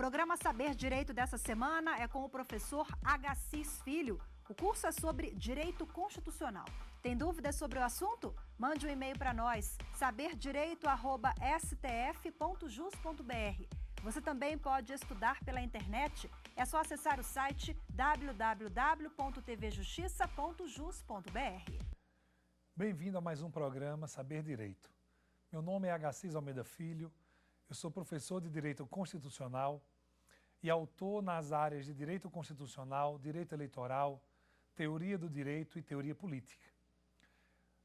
programa Saber Direito dessa semana é com o professor Agassiz Filho. O curso é sobre Direito Constitucional. Tem dúvidas sobre o assunto? Mande um e-mail para nós, saberdireito@stf.jus.br. Você também pode estudar pela internet. É só acessar o site www.tvjustiça.jus.br. Bem-vindo a mais um programa Saber Direito. Meu nome é Agassiz Almeida Filho, eu sou professor de Direito Constitucional e autor nas áreas de Direito Constitucional, Direito Eleitoral, Teoria do Direito e Teoria Política.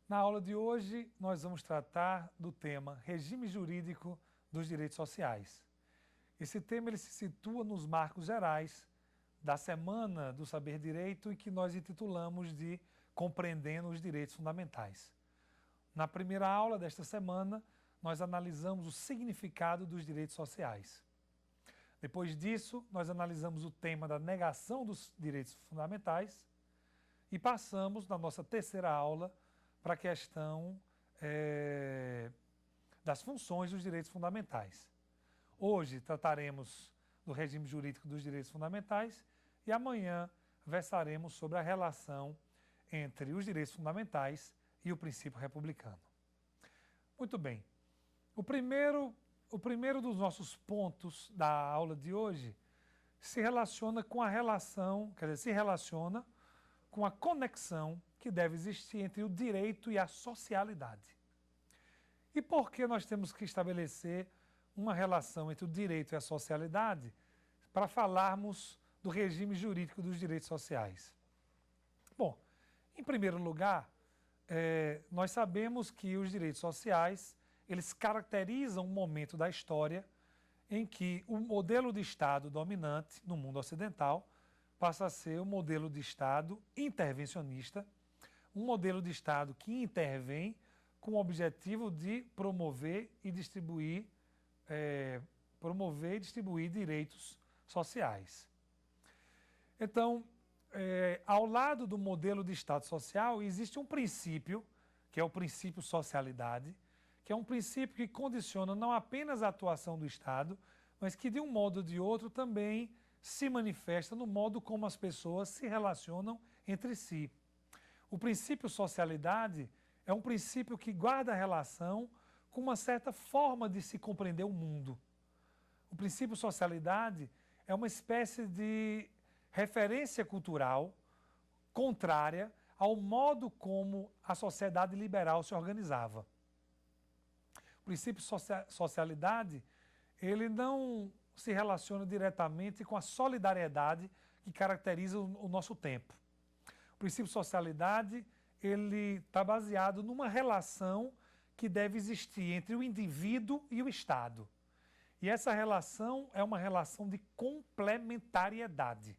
Na aula de hoje, nós vamos tratar do tema Regime Jurídico dos Direitos Sociais. Esse tema ele se situa nos marcos gerais da Semana do Saber Direito e que nós intitulamos de Compreendendo os Direitos Fundamentais. Na primeira aula desta semana, nós analisamos o significado dos direitos sociais. Depois disso, nós analisamos o tema da negação dos direitos fundamentais e passamos, na nossa terceira aula, para a questão das funções dos direitos fundamentais. Hoje trataremos do regime jurídico dos direitos fundamentais e amanhã versaremos sobre a relação entre os direitos fundamentais e o princípio republicano. Muito bem. O primeiro dos nossos pontos da aula de hoje se relaciona com a relação, se relaciona com a conexão que deve existir entre o direito e a socialidade. E por que nós temos que estabelecer uma relação entre o direito e a socialidade para falarmos do regime jurídico dos direitos sociais? Bom, em primeiro lugar, nós sabemos que os direitos sociais eles caracterizam um momento da história em que o modelo de Estado dominante no mundo ocidental passa a ser um modelo de Estado intervencionista, um modelo de Estado que intervém com o objetivo de promover e distribuir direitos sociais. Então, ao lado do modelo de Estado social, existe um princípio, que é o princípio socialidade, que é um princípio que condiciona não apenas a atuação do Estado, mas que de um modo ou de outro também se manifesta no modo como as pessoas se relacionam entre si. O princípio socialidade é um princípio que guarda relação com uma certa forma de se compreender o mundo. O princípio socialidade é uma espécie de referência cultural contrária ao modo como a sociedade liberal se organizava. O princípio socialidade, ele não se relaciona diretamente com a solidariedade que caracteriza o nosso tempo. O princípio socialidade, ele está baseado numa relação que deve existir entre o indivíduo e o Estado. E essa relação é uma relação de complementariedade.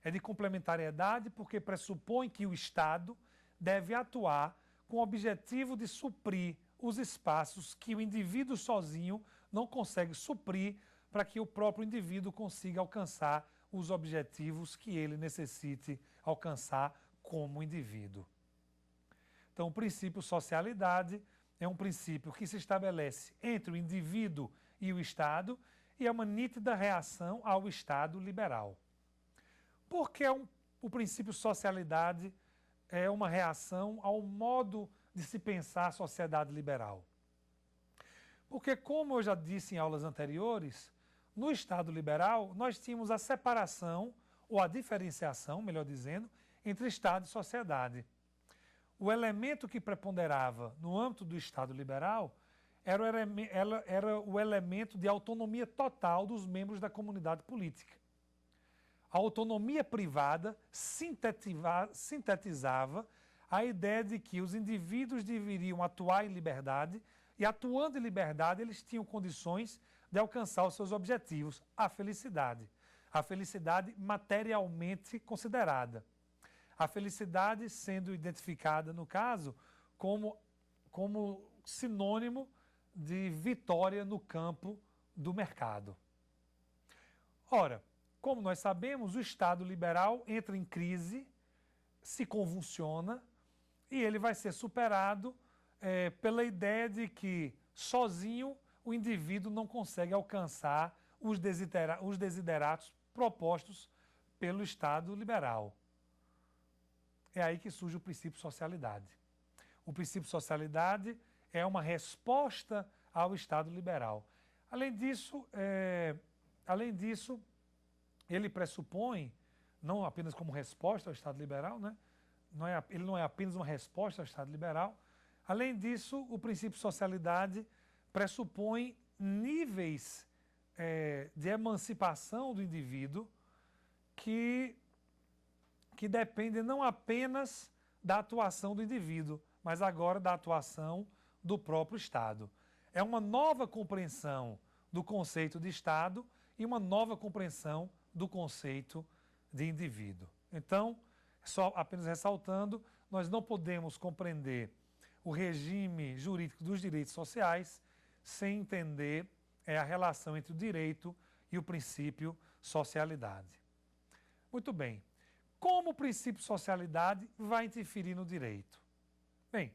É de complementariedade porque pressupõe que o Estado deve atuar com o objetivo de suprir os espaços que o indivíduo sozinho não consegue suprir para que o próprio indivíduo consiga alcançar os objetivos que ele necessite alcançar como indivíduo. Então, o princípio socialidade é um princípio que se estabelece entre o indivíduo e o Estado e é uma nítida reação ao Estado liberal. Por que o princípio socialidade é uma reação ao modo de se pensar a sociedade liberal? Porque, como eu já disse em aulas anteriores, no Estado liberal nós tínhamos a separação, ou a diferenciação, melhor dizendo, entre Estado e sociedade. O elemento que preponderava no âmbito do Estado liberal era o elemento de autonomia total dos membros da comunidade política. A autonomia privada sintetizava a ideia de que os indivíduos deveriam atuar em liberdade e, atuando em liberdade, eles tinham condições de alcançar os seus objetivos, a felicidade materialmente considerada. A felicidade sendo identificada, no caso, como sinônimo de vitória no campo do mercado. Ora, como nós sabemos, o Estado liberal entra em crise, se convulsiona e ele vai ser superado pela ideia de que sozinho o indivíduo não consegue alcançar os desideratos propostos pelo Estado liberal. É aí que surge o princípio socialidade. O princípio socialidade é uma resposta ao Estado liberal. Além disso, ele pressupõe, não apenas como resposta ao Estado liberal, né? Ele não é apenas uma resposta ao Estado liberal. Além disso, o princípio socialidade pressupõe níveis de emancipação do indivíduo que dependem não apenas da atuação do indivíduo, mas agora da atuação do próprio Estado. É uma nova compreensão do conceito de Estado e uma nova compreensão do conceito de indivíduo. Então, só apenas ressaltando, nós não podemos compreender o regime jurídico dos direitos sociais sem entender a relação entre o direito e o princípio socialidade. Muito bem. Como o princípio socialidade vai interferir no direito? Bem,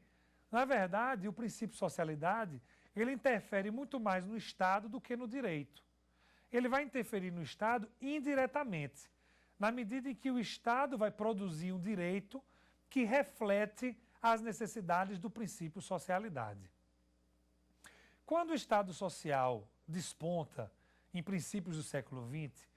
na verdade, o princípio socialidade, ele interfere muito mais no Estado do que no direito. Ele vai interferir no Estado indiretamente, na medida em que o Estado vai produzir um direito que reflete as necessidades do princípio socialidade. Quando o Estado social desponta em princípios do século XX,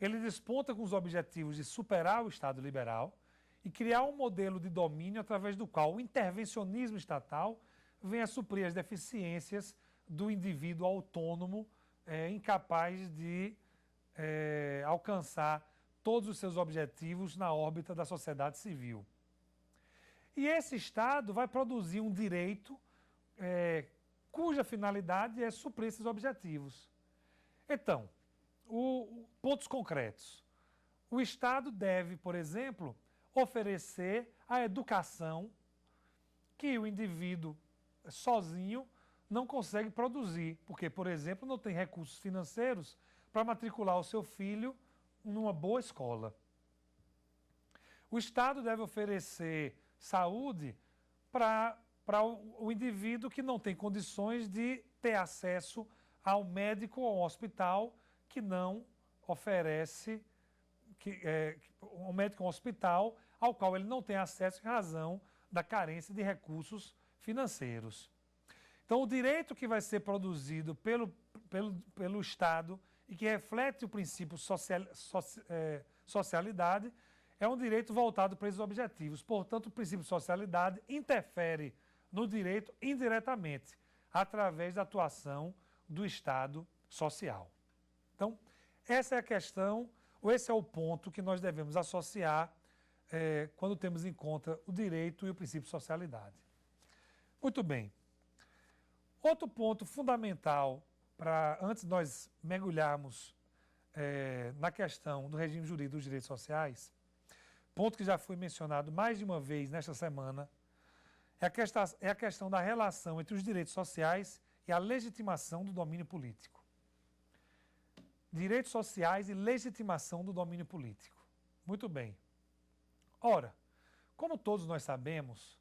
ele desponta com os objetivos de superar o Estado liberal e criar um modelo de domínio através do qual o intervencionismo estatal vem a suprir as deficiências do indivíduo autônomo, incapaz de alcançar todos os seus objetivos na órbita da sociedade civil. E esse Estado vai produzir um direito cuja finalidade é suprir esses objetivos. Então, pontos concretos. O Estado deve, por exemplo, oferecer a educação que o indivíduo sozinho não consegue produzir, porque, por exemplo, não tem recursos financeiros para matricular o seu filho numa boa escola. O Estado deve oferecer saúde para o indivíduo que não tem condições de ter acesso ao médico ou ao hospital que não oferece, um médico ou um hospital ao qual ele não tem acesso em razão da carência de recursos financeiros. Então, o direito que vai ser produzido pelo Estado e que reflete o princípio socialidade é um direito voltado para esses objetivos. Portanto, o princípio socialidade interfere no direito indiretamente, através da atuação do Estado social. Então, essa é a questão, ou esse é o ponto que nós devemos associar quando temos em conta o direito e o princípio socialidade. Muito bem. Outro ponto fundamental antes de nós mergulharmos na questão do regime jurídico dos direitos sociais, ponto que já foi mencionado mais de uma vez nesta semana, é a questão da relação entre os direitos sociais e a legitimação do domínio político. Direitos sociais e legitimação do domínio político. Muito bem. Ora, como todos nós sabemos,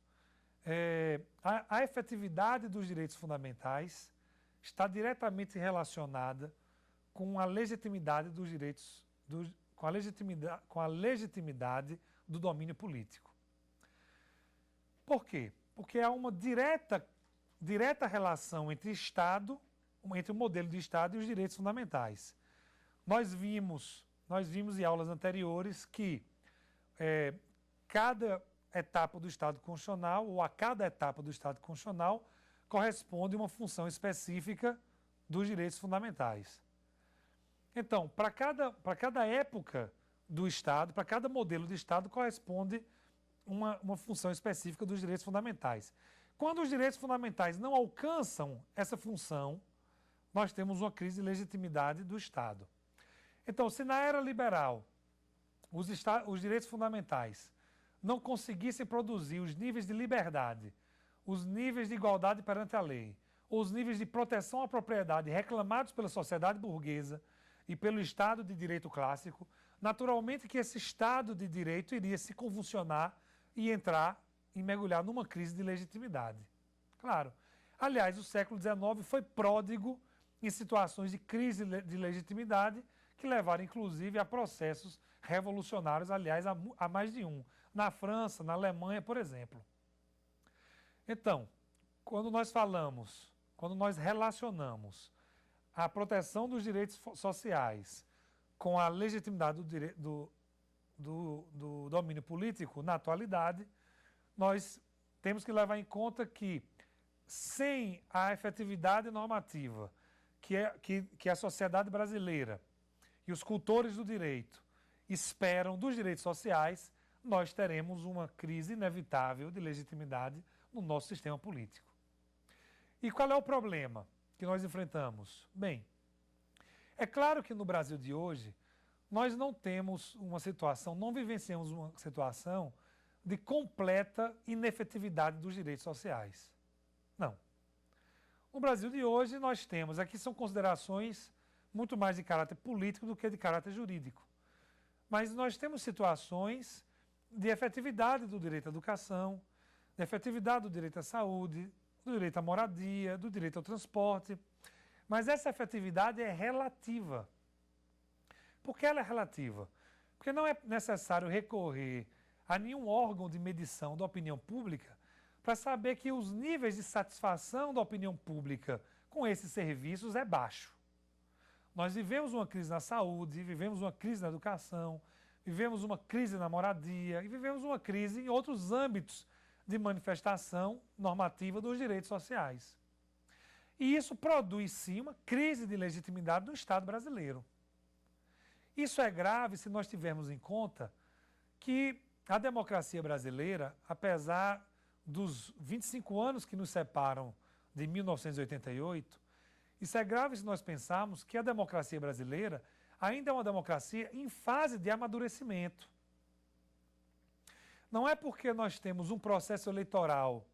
a efetividade dos direitos fundamentais está diretamente relacionada com a legitimidade dos direitos, com a legitimidade do domínio político. Por quê? Porque há uma direta relação entre o modelo de Estado e os direitos fundamentais. Nós vimos em aulas anteriores que cada etapa do Estado constitucional, ou a cada etapa do Estado constitucional, corresponde uma função específica dos direitos fundamentais. Então, para cada época do Estado, para cada modelo de Estado, corresponde uma função específica dos direitos fundamentais. Quando os direitos fundamentais não alcançam essa função, nós temos uma crise de legitimidade do Estado. Então, se na era liberal os direitos fundamentais não conseguissem produzir os níveis de liberdade, os níveis de igualdade perante a lei, ou os níveis de proteção à propriedade reclamados pela sociedade burguesa e pelo Estado de direito clássico, naturalmente que esse Estado de direito iria se convulsionar e mergulhar numa crise de legitimidade. Claro. Aliás, o século XIX foi pródigo em situações de crise de legitimidade que levaram, inclusive, a processos revolucionários, aliás, a mais de um, na França, na Alemanha, por exemplo. Então, quando nós relacionamos a proteção dos direitos sociais com a legitimidade do domínio político na atualidade, nós temos que levar em conta que, sem a efetividade normativa que a sociedade brasileira e os cultores do direito esperam dos direitos sociais, nós teremos uma crise inevitável de legitimidade no nosso sistema político. E qual é o problema que nós enfrentamos? Bem, é claro que no Brasil de hoje, nós não temos uma situação, não vivenciamos uma situação de completa inefetividade dos direitos sociais. Não. No Brasil de hoje, nós temos, aqui são considerações muito mais de caráter político do que de caráter jurídico. Mas nós temos situações de efetividade do direito à educação, de efetividade do direito à saúde, do direito à moradia, do direito ao transporte. Mas essa efetividade é relativa. Por que ela é relativa? Porque não é necessário recorrer a nenhum órgão de medição da opinião pública para saber que os níveis de satisfação da opinião pública com esses serviços é baixo. Nós vivemos uma crise na saúde, vivemos uma crise na educação, vivemos uma crise na moradia e vivemos uma crise em outros âmbitos de manifestação normativa dos direitos sociais. E isso produz, sim, uma crise de legitimidade do Estado brasileiro. Isso é grave se nós tivermos em conta que a democracia brasileira, apesar dos 25 anos que nos separam de 1988, isso é grave se nós pensarmos que a democracia brasileira ainda é uma democracia em fase de amadurecimento. Não é porque nós temos um processo eleitoral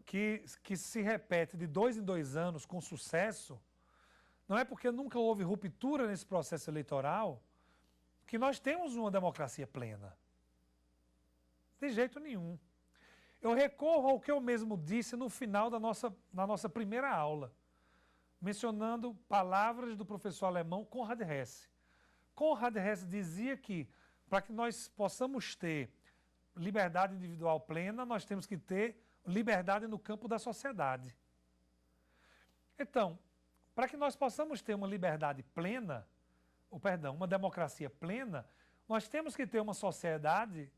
que se repete de 2 em 2 anos com sucesso, não é porque nunca houve ruptura nesse processo eleitoral que nós temos uma democracia plena. De jeito nenhum. Eu recorro ao que eu mesmo disse no final da nossa primeira aula, mencionando palavras do professor alemão Konrad Hesse. Konrad Hesse dizia que, para que nós possamos ter liberdade individual plena, nós temos que ter liberdade no campo da sociedade. Então, para que nós possamos ter uma liberdade plena, uma democracia plena, nós temos que ter uma sociedade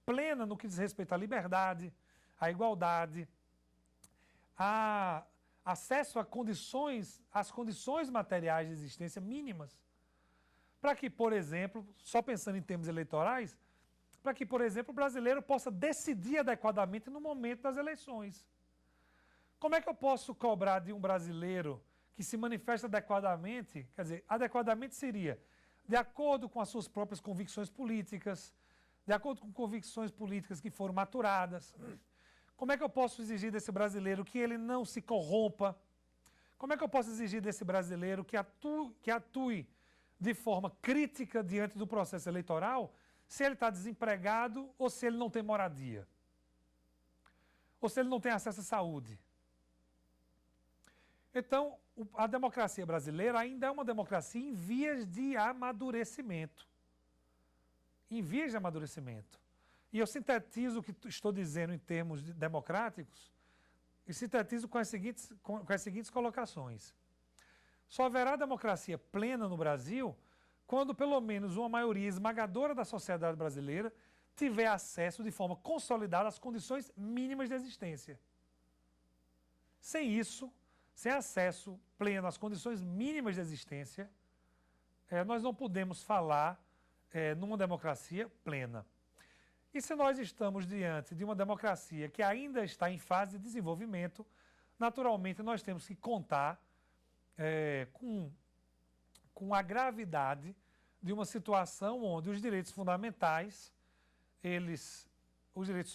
plena no que diz respeito à liberdade, à igualdade, a acesso às condições materiais de existência mínimas, para que, por exemplo, só pensando em termos eleitorais, para que, por exemplo, o brasileiro possa decidir adequadamente no momento das eleições. Como é que eu posso cobrar de um brasileiro que se manifesta adequadamente, quer dizer, adequadamente seria de acordo com as suas próprias convicções políticas, de acordo com convicções políticas que foram maturadas? Como é que eu posso exigir desse brasileiro que ele não se corrompa? Como é que eu posso exigir desse brasileiro que atue de forma crítica diante do processo eleitoral se ele está desempregado ou se ele não tem moradia? Ou se ele não tem acesso à saúde? Então, a democracia brasileira ainda é uma democracia em vias de amadurecimento. Em vias de amadurecimento. E eu sintetizo o que estou dizendo em termos democráticos e sintetizo com as seguintes colocações. Só haverá democracia plena no Brasil quando pelo menos uma maioria esmagadora da sociedade brasileira tiver acesso de forma consolidada às condições mínimas de existência. Sem isso, sem acesso pleno às condições mínimas de existência, nós não podemos falar numa democracia plena. E se nós estamos diante de uma democracia que ainda está em fase de desenvolvimento, naturalmente nós temos que contar com a gravidade de uma situação onde os direitos fundamentais, os direitos